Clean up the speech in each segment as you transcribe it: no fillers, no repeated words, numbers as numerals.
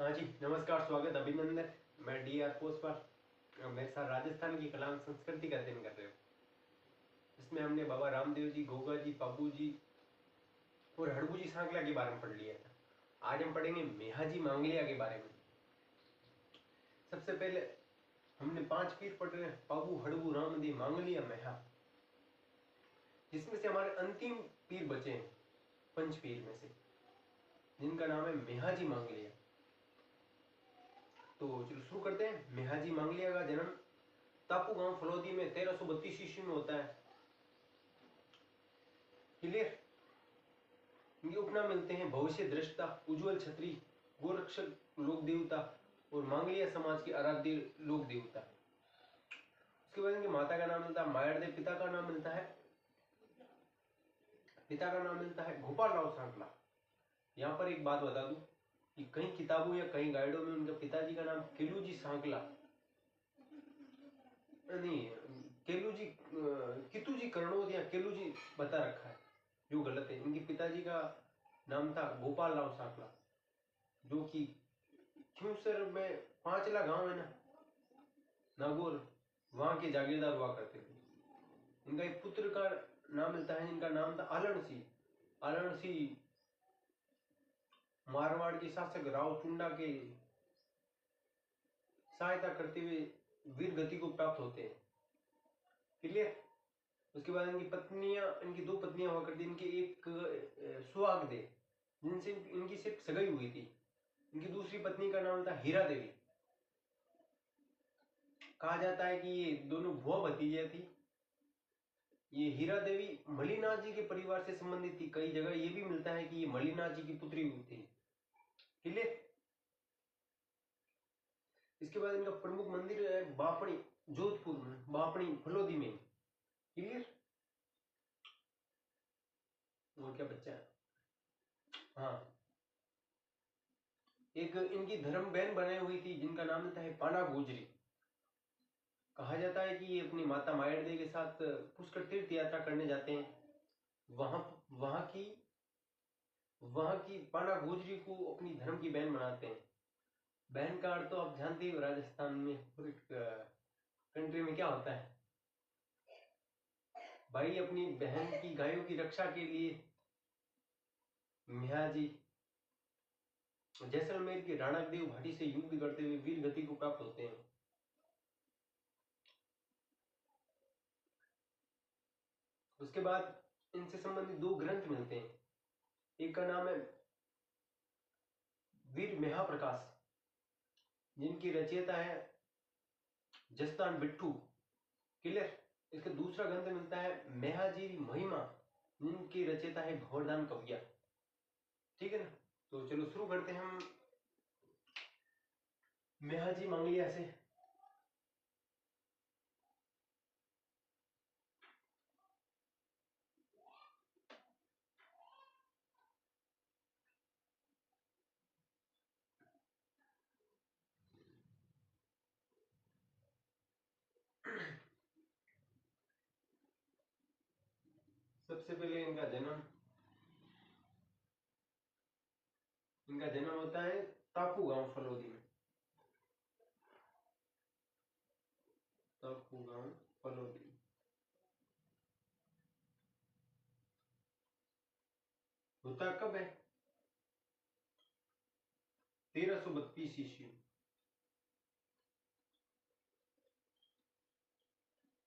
हाँ जी, नमस्कार, स्वागत, अभिनंदन। मैं डी.आर. पोस्ट पर मेरे साथ राजस्थान की कला एवं संस्कृति का अध्ययन कर रहे हो। इसमें हमने बाबा रामदेव जी, गोगा जी, पाबू जी और हड़बू जी सांकला के बारे में पढ़ लिया था। आज हम पढ़ेंगे मेहाजी मांगलिया के बारे में। सबसे पहले हमने 5 पीर पढ़ रहे हैं, पाबू, हड़बू, रामदेव, मांगलिया, मेहा, जिसमें से हमारे अंतिम पीर बचे हैं 5 पीर में से, जिनका नाम है मेहाजी मांगलिया। तो चलो शुरू करते हैं। मेहाजी मांगलिया का जन्म तापू गांव फलोदी में 1332 ईस्वी में होता है। क्लियर। इनके उपनाम मिलते हैं भविष्य दृष्टा, उज्जवल छत्री, गोरक्षक लोक देवता और मांगलिया समाज के आराध्य लोक देवता। उसके बाद इनके माता का नाम मिलता है मायादेव, पिता का नाम मिलता है गोपाल राव सांकला। यहाँ पर एक बात बता दूं कि कई किताबों या कई गाइडों में उनके पिताजी का नाम केलूजी सांकला नहीं, केलूजी कितूजी कर्णोद या केलूजी बता रखा है, जो गलत है। इनके पिताजी का नाम था गोपाल राव सांकला, जो कि क्यूसर में 5ला गांव है ना, नागौर, वहां के जागीरदार हुआ करते थे। इनका एक पुत्र का नाम मिलता है, इनका नाम था आलन सिंह मारवाड़ के शासक राव चुंडा के सहायता करते हुए वीर गति को प्राप्त होते हैं। क्लियर। उसके बाद इनकी 2 पत्नियां हुआ करती। इनके एक सुहाग दे, जिनसे इनकी सिर्फ सगाई हुई थी। इनकी दूसरी पत्नी का नाम था हीरा देवी। कहा जाता है कि ये दोनों भुआ भतीजियां थी। ये हीरा देवी मलिनाथ जी के परिवार से संबंधित थी। कई जगह ये भी मिलता है कि ये मलिनाथ जी की पुत्री हुई थी। क्लियर। इसके बाद इनका प्रमुख मंदिर है बापणी, जोधपुर में, बापणी फलोदी में। क्लियर। और क्या बच्चा है? हाँ, एक इनकी धर्म बहन बनाई हुई थी, जिनका नाम मिलता है पाना गुजरी। कहा जाता है कि ये अपनी माता मायादेवी के साथ पुष्कर तीर्थ यात्रा करने जाते हैं। वहां वहां की पाना गुजरी को अपनी धर्म की बहन बनाते हैं। बहन का अर्थ तो आप जानते हो, राजस्थान में और एक कंट्री में क्या होता है, भाई अपनी बहन की गायों की रक्षा के लिए मियाजी जैसलमेर के राणादेव घाटी से युद्ध करते हुए वीर गति को प्राप्त होते हैं। उसके बाद इनसे संबंधित 2 ग्रंथ मिलते हैं। एक का नाम है वीर मेहा प्रकाश, जिनकी रचयिता है जसदान बिट्टू। क्लियर। इसका दूसरा ग्रंथ मिलता है मेहाजी महिमा, जिनकी रचयिता है भवरदान कविया। ठीक है ना। तो चलो शुरू करते हैं हम मेहाजी मांगलिया से। सबसे पहले इनका जन्म होता है तापू गांव फलोदी में। तापू गांव फलोदी होता कब है? 1332 ईस्वी।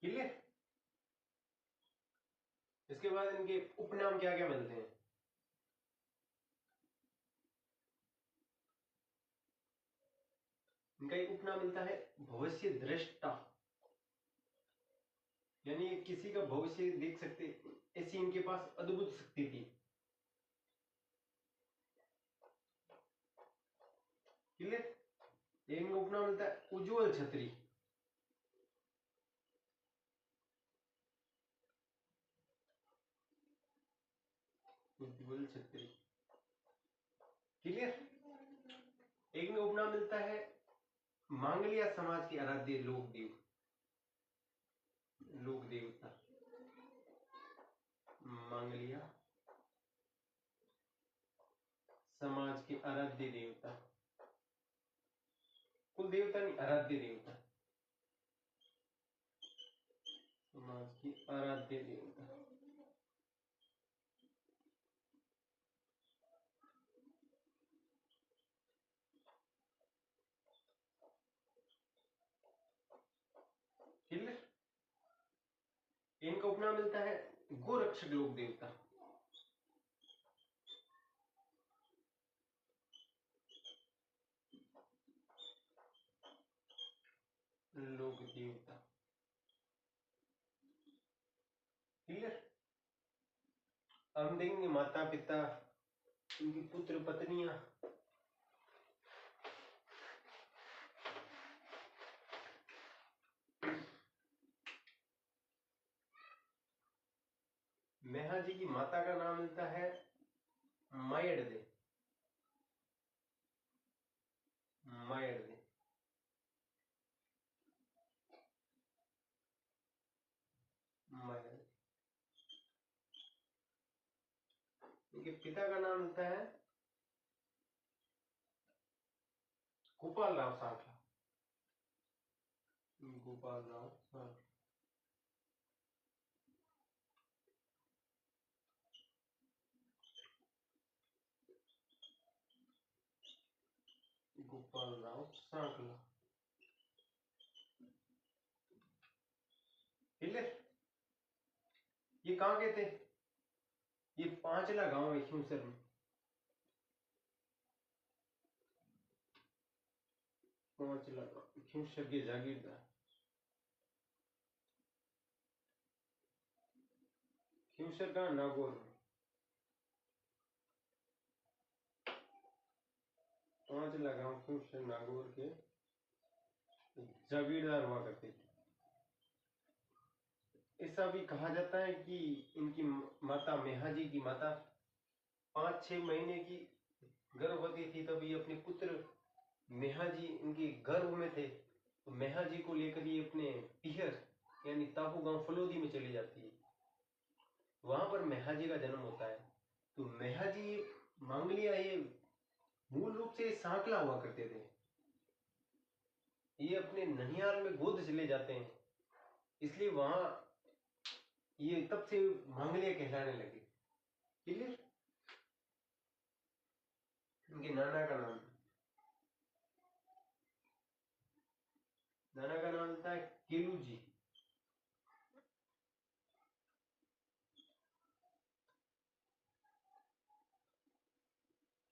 क्लियर। इसके बाद इनके उपनाम क्या क्या मिलते हैं? इनका एक उपनाम मिलता है भविष्य दृष्टा, यानी किसी का भविष्य देख सकते, ऐसी इनके पास अद्भुत शक्ति थी। क्लियर। इनका उपनाम मिलता है उज्जवल छत्री। उज्जवल छत्री। क्लियर। एक में उपनाम मिलता है मांगलिया समाज के आराध्य लोक देवता, मांगलिया समाज के आराध्य देवता। कुल देवता नहीं, आराध्य देवता, समाज की आराध्य देवता। क्लियर। इनका उपनाम मिलता है गोरक्षक लोक देवता। लोक देवता। क्लियर। हम देखेंगे माता पिता, उनकी पुत्र पत्नियां, मेहा जी की माता का नाम मिलता है मायड़दे। मायड़दे। मायड़दे। उनके पिता का नाम मिलता है गोपाल राव सांखला। गोपाल राव सांखला। गोपाल राव सांखला। क्लियर। ये कहाँ के थे? ये पांचला गांव है खिंवसर में। पांचला गांव खिंवसर के जागीरदार। खिंवसर का नागौर में। पांचला गांव खिंवसर नागौर के जागीरदार हुआ करते थे। ऐसा भी कहा जाता है कि इनकी माता मेहा जी की माता 5-6 महीने की गर्भवती थी, तब ये अपने पुत्र मेहा जी इनके गर्भ में थे, तो मेहा जी को लेकर ये अपने पिहर यानी तापू गांव फलोदी में चली जाती है। वहां पर मेहा जी का जन्म होता है। तो मेहा जी मांगलिया ये मूल रूप से सांकला हुआ करते थे। ये अपने ननिहाल में गोद चले जाते हैं, इसलिए वहां ये तब से मांगलिया कहलाने लगे। क्लियर। उनके नाना का नाम था केलू जी।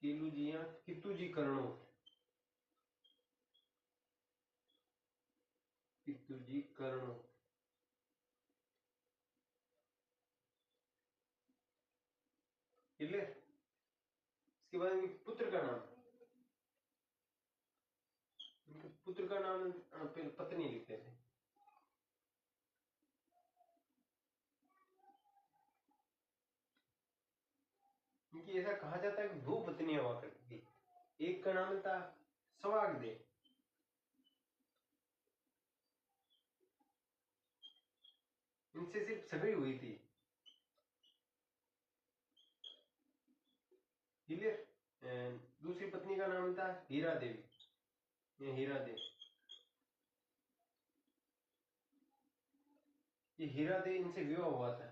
केलू जी या कित्तू जी कर्णो। कित्तू जी कर्णो। क्लियर। इसके बाद इनके पुत्र का नाम, इनके पुत्र का नाम पहले पत्नी लिखते थे। इनकी ऐसा कहा जाता है कि 2 पत्नियां हुआ करती थी। एक का नाम था सवागदे, इनसे सिर्फ सगाई हुई थी। क्लियर। दूसरी पत्नी का नाम था हीरा देवी। ये हीरा देवी, ये हीरा देवी इनसे विवाह हुआ था,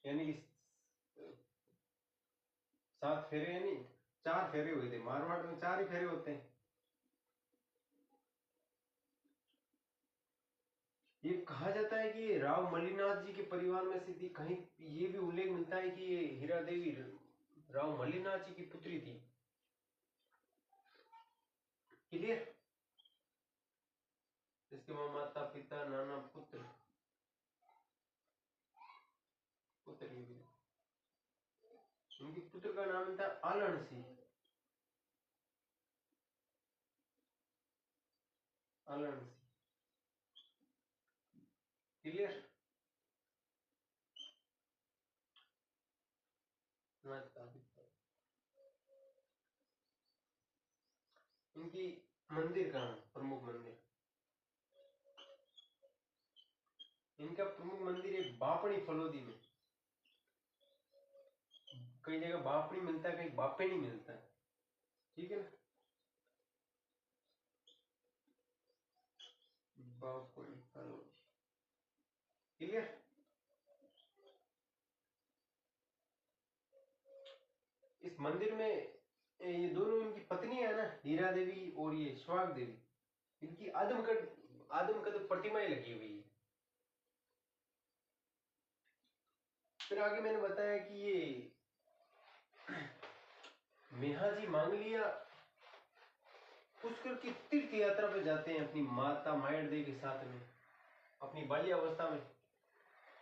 यानी 7 फेरे यानी 4 फेरे हुए थे। मारवाड़ में 4 ही फेरे होते हैं। ये कहा जाता है कि राव मल्लीनाथ जी के परिवार में से थी। कहीं ये भी उल्लेख मिलता है कि ये हीरा देवी राव मल्लीनाथ जी की पुत्री थी। क्लियर। इसके बाद माता पिता नाना पुत्र, पुत्र की भी उनके पुत्र का नाम था Alan Singh. Alan Singh. Clear. माता पिता इनकी मंदिर का नाम, प्रमुख मंदिर, इनका प्रमुख मंदिर एक बापड़ी फलोदी में। कई जगह बापड़ी मिलता है, कहीं बापे नहीं मिलता है। ठीक है ना। क्लियर। इस मंदिर में ये दोनों इनकी पत्नी है ना, हीरा देवी और ये सुहाग देवी, इनकी आदमकद प्रतिमाएं लगी हुई है। फिर आगे मैंने बताया कि ये मेहाजी मांगलिया पुष्कर की तीर्थ यात्रा पे जाते हैं अपनी माता मायादेवी के साथ में अपनी बाल्यावस्था में।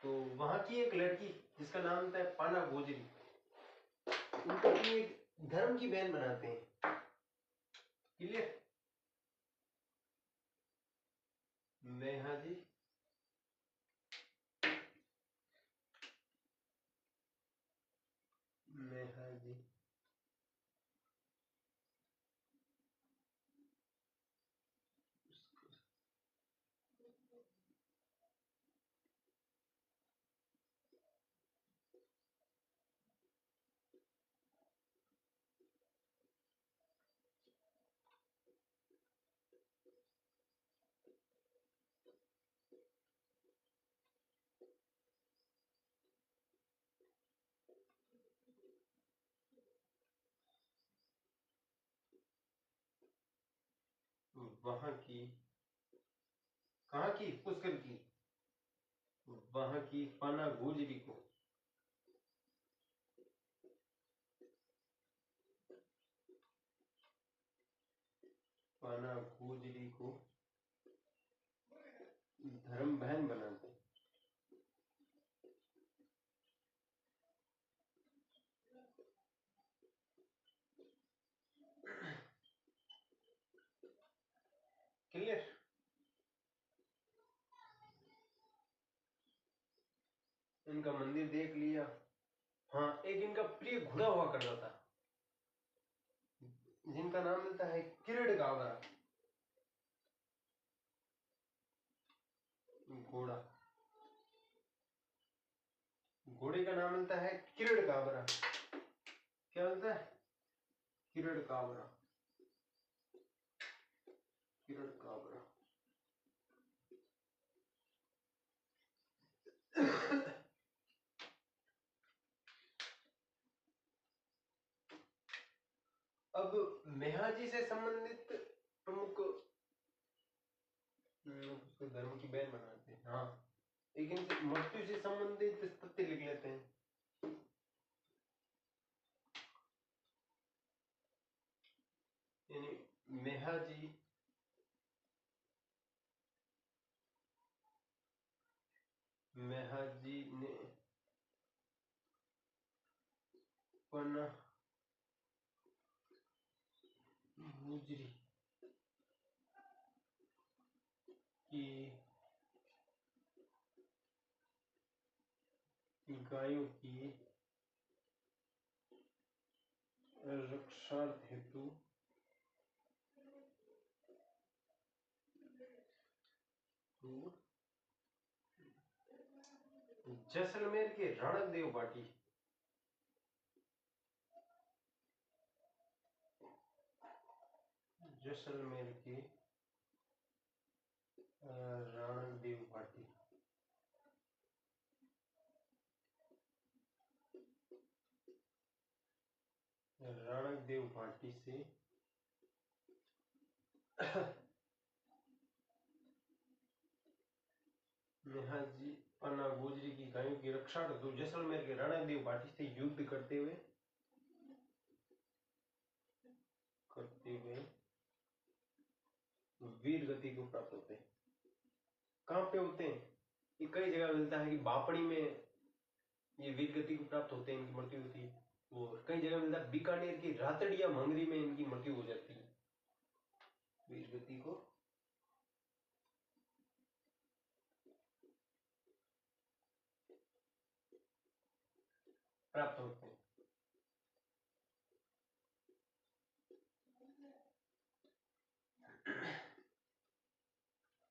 तो वहां की एक लड़की जिसका नाम था पाना गोजरी, उनको अपनी एक धर्म की बहन बनाते हैं। क्लियर। मेहाजी मेहाजी वहां की, कहाँ की, पुष्कर की, वहां की पाना गोजरी को पाना गोजरी को धर्म बहन बनाते। क्लियर। इनका मंदिर देख लिया। हाँ, एक इनका प्रिय घोड़ा हुआ करता था जिनका नाम मिलता है किरड काबरा। घोड़ा, घोड़े का नाम मिलता है किरड काबरा। क्या मिलता है? किरड काबरा, किरड काबरा। अब मेहाजी से संबंधित प्रमुख उसको धर्म की बहन बनाते हैं। हाँ, एक इनसे मृत्यु से संबंधित तथ्य लिख लेते हैं। यानी मेहाजी ने पन्ना गुजरी की गायों की रक्षार्थ हेतु जैसलमेर के रणक देव पाटी, जैसलमेर के रणक देव पाटी रणक देव पाटी से मेहाजी पन्ना गोजरी की गायों की रक्षा हेतु जैसलमेर के रणक देव पाटी से युद्ध करते हुए वीर गति को प्राप्त होते हैं। कहाँ पे होते हैं? ये कई जगह मिलता है कि बापड़ी में ये वीर गति को प्राप्त होते हैं, इनकी मृत्यु होती है। और कई जगह मिलता है बीकानेर की रातड़िया मंगरी में इनकी मृत्यु हो जाती है, वीर गति को प्राप्त होते हैं।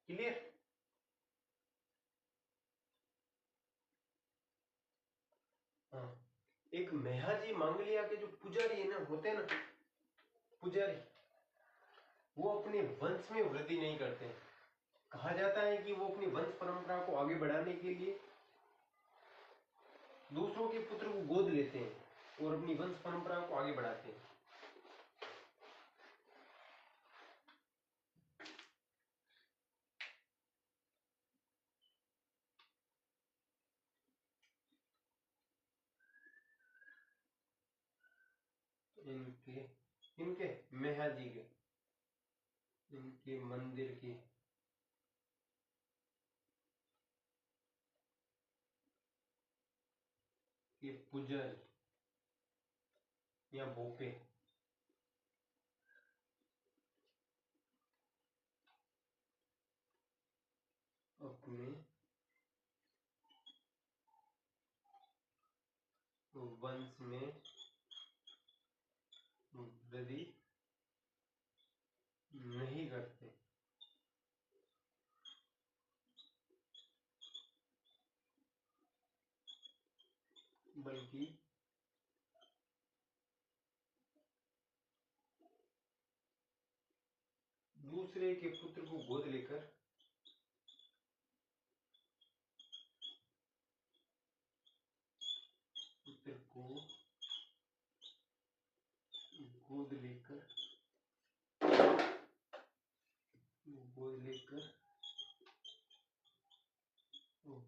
क्लियर। हाँ, एक मेहाजी मांगलिया के जो पुजारी है ना, होते हैं ना पुजारी, वो अपने वंश में वृद्धि नहीं करते, कहा जाता है कि वो अपनी वंश परंपरा को आगे बढ़ाने के लिए दूसरों के पुत्र को गोद लेते हैं और अपनी वंश परंपरा को आगे बढ़ाते हैं। इनके इनके मेहा जी के इनके मंदिर की ये पुजारी या भोपे अपने वंश में वृद्धि नहीं करते, बल्कि दूसरे के पुत्र को गोद लेकर पुत्र को गोद लेकर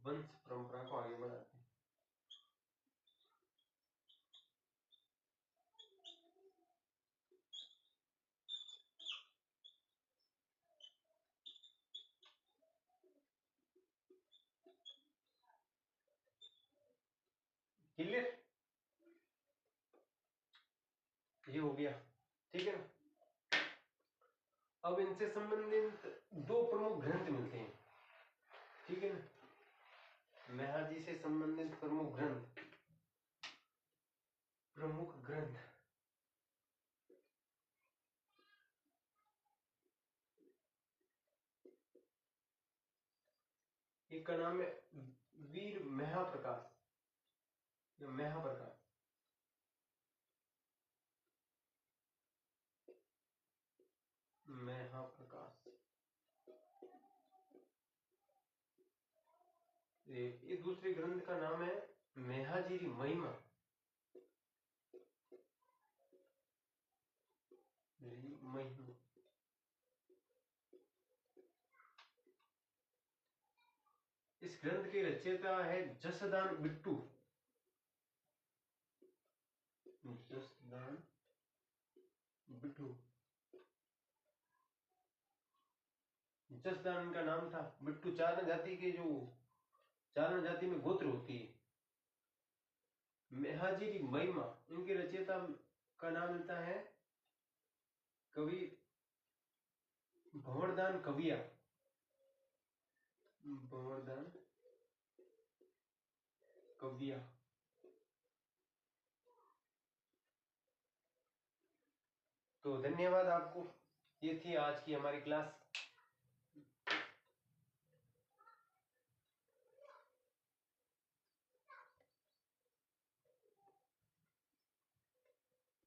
वंश परंपरा को आगे बढ़ाते हैं। क्लियर, ये हो गया, ठीक है ना। अब इनसे संबंधित दो प्रमुख ग्रंथ मिलते हैं, ठीक है ना। मेहा जी से संबंधित प्रमुख ग्रंथ एक का नाम है वीर मेहा प्रकाश या मेहा प्रकाश, मेहा प्रकाश। ये दूसरे ग्रंथ का नाम है मेहाजीरी महिमा, महिमा। इस ग्रंथ के रचयिता है जसदान बिट्टू, जसदान बिट्टू। जसदान का नाम था, बिट्टू चारण जाति के, जो चारण जाति में गोत्र होती है। मेहाजीरी महिमा इनके रचयिता का नाम मिलता है कवि भंवरदान कविया, भंवरदान कविया। तो धन्यवाद आपको, ये थी आज की हमारी क्लास।